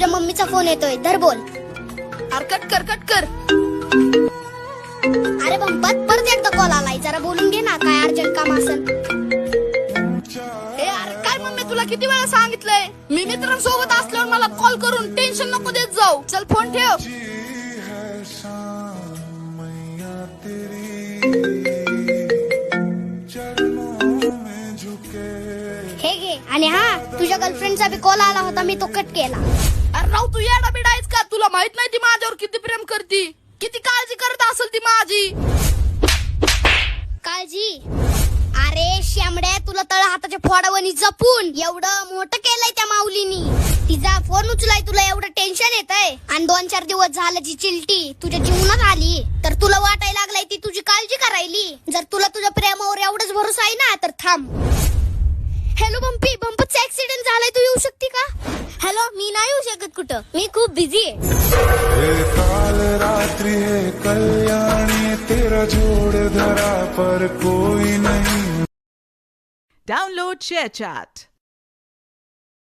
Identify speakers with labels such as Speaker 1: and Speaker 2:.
Speaker 1: तुझ्या मम्मीचा फोन येतोय, धर बोल.
Speaker 2: अरे कट कर.
Speaker 1: अरे बंपत परत एकदा कॉल आलाय, जरा बोलून घे ना, काय अर्जंट काम असेल.
Speaker 2: अरे काय मम्मी, तुला किती वेळा सांगितलंय मी मित्रांसोबत असल्यावर मला कॉल करून टेन्शन नको देत जाऊ. चल फोन ठेव.
Speaker 1: हे घे. आणि हा, तुझ्या गर्लफ्रेंडचा बी कॉल आला होता, मी तो कट केला.
Speaker 2: अरे राव, तू येडा बिडा आहेस का? तुला माहित नाही ती माझ्यावर किती प्रेम करती, किती काळजी करत असेल ती माझी.
Speaker 1: काळजी? अरे श्यामड्या, तुला तळ हाताच्या फोडावणी जपून एवढं मोठं केलंय त्या माऊलीनी. तिचा फोन उचलाय तुला एवढं टेन्शन येतंय, आणि 2-4 दिवस झालं जी चिलटी तुझ्या जीवनात आली तर तुला वाटायला लागलाय ती तुझी काळजी करायली. जर तुला तुझ्या प्रेमावर एवढंच भरोसा आहे ना तर थांब. हॅलो बंपी, बंपचा ऍक्सिडेंट झालाय, तू येऊ शकते का? हॅलो, मी नाही येऊ शकत कुठं, मी खूप बिझी आहे.
Speaker 3: काल रात्रि है कल्याणी, तेरा जोड़ धरा पर कोई नहीं.
Speaker 4: Download ShareChat.